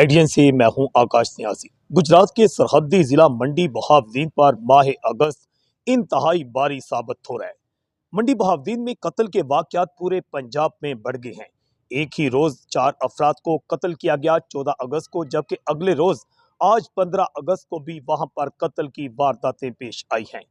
एडियन से मैं हूं आकाश न्याजी। गुजरात के सरहदी जिला मंडी बहावदीन पर माह अगस्त इंतहाई भारी साबित हो रहा है। मंडी बहावदीन में कत्ल के वाकयात पूरे पंजाब में बढ़ गए हैं। एक ही रोज 4 अफराद को कत्ल किया गया 14 अगस्त को, जबकि अगले रोज आज 15 अगस्त को भी वहां पर कत्ल की वारदातें पेश आई हैं।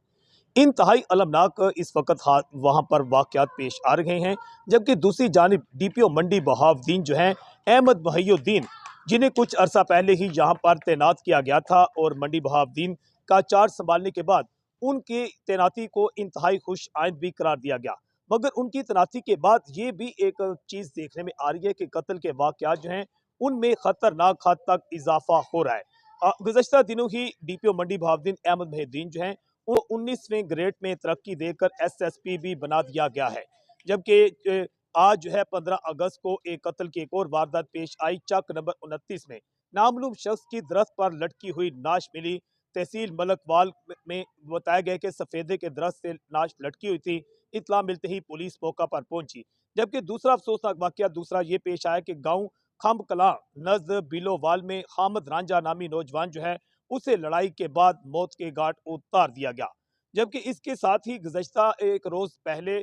इंतहाई अलमनाक इस वक्त वहां पर वाकयात पेश आ रहे हैं, जबकि दूसरी जानिब डीपीओ मंडी बहावदीन जो हैं अहमद महिउद्दीन, जिन्हें कुछ अरसा पहले ही यहां पर तैनात किया गया था और मंडी बहावदीन का चार्ज संभालने के बाद उनकी तैनाती को इंतहाई खुश आइंद भी करार दिया गया, मगर उनकी तैनाती के बाद ये भी एक चीज देखने में आ रही है कि कत्ल के वाकयात जो हैं उनमें खतरनाक हद तक इजाफा हो रहा है। गुज़श्ता दिनों ही डीपीओ मंडी बहावदीन अहमद महिउद्दीन जो हैं वो 19वें ग्रेड में तरक्की देकर एसएसपी भी बना दिया गया है। जबकि आज जो है 15 अगस्त को एक कत्ल की एक और वारदात पेश आई। चक नंबर 29 में नामालूम शख्स की दरख्त पर लटकी हुई नाश मिली। तहसील मलकवाल में बताया गया कि सफेदे के दरख्त से नाश लटकी हुई थी। इतला मिलते ही पुलिस मौका पर पहुंची। जबकि दूसरा अफसोसनाक वाकया दूसरा ये पेश आया कि गांव खम्ब कलां नज़द बिलोवाल में हामिद रांझा नामी नौजवान जो है उसे लड़ाई के बाद मौत के घाट उतार दिया गया। जबकि इसके साथ ही गुज़श्ता एक रोज पहले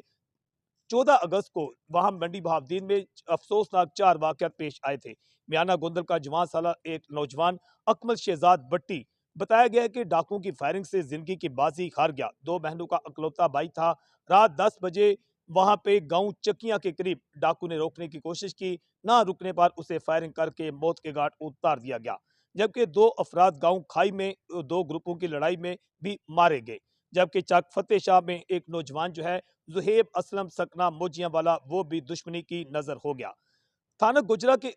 14 अगस्त को वहां मंडी बहावदीन में अफसोसनाक 4 वाकयात पेश आए थे। मियाना गोंदल का जवान साला एक नौजवान अकमल शहजाद भट्टी, बताया गया है कि डाकुओं की फायरिंग से जिंदगी की बाजी हार गया। 2 बहनों का अकलौता भाई था। रात 10 बजे वहां पे गांव चकिया के करीब डाकू ने रोकने की कोशिश की, ना रुकने पर उसे फायरिंग करके मौत के घाट उतार दिया गया। जबकि 2 अफराद गांव खाई में 2 ग्रुपों की लड़ाई में भी मारे गए। जबकि चक फतेह शाह में एक नौजवान जो है जुहेब असलम सकना मोजिया वाला, वो भी दुश्मनी की नजर हो गया। थाना गुजरा के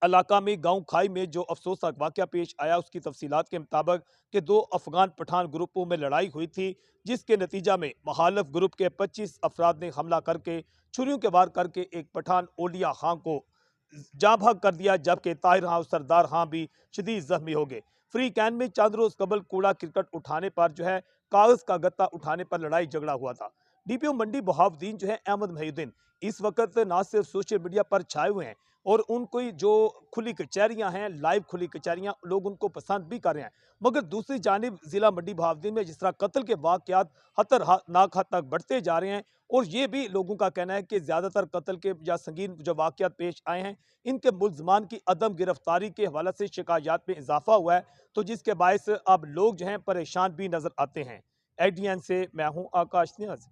इलाका में गांव खाई में जो अफसोसनाक वाकया पेश आया, उसकी तफसीलात के मुताबिक कि 2 अफगान पठान ग्रुपों में लड़ाई हुई थी, जिसके नतीजा में मुखालिफ ग्रुप के 25 अफराद ने हमला करके छुरियों के वार करके एक पठान ओलिया खां को जाँ भाग कर दिया, जबकि ताहिर खां और सरदार खां भी शदीद जख्मी हो गए। फ्री कैन में चंद रोज कबल कूड़ा क्रिकेट उठाने पर जो है कागज का गत्ता उठाने पर लड़ाई झगड़ा हुआ था। डीपीओ मंडी बहावदीन जो है अहमद महिउद्दीन इस वक्त ना सिर्फ सोशल मीडिया पर छाए हुए हैं और उनको जो खुली कचहरियां हैं, लाइव खुली कचहरियां, लोग उनको पसंद भी कर रहे हैं, मगर दूसरी जानिब जिला मंडी बहावदीन में जिस तरह कत्ल के वाकयात खतरनाक हद तक बढ़ते जा रहे हैं और ये भी लोगों का कहना है कि ज्यादातर कत्ल के या संगीन जो वाकयात पेश आए हैं इनके मुल्जमान की अदम गिरफ्तारी के हवाले से शिकायत में इजाफा हुआ है, तो जिसके बायस अब लोग जो हैं परेशान भी नजर आते हैं। एडीएन से मैं हूं आकाश न्याज़।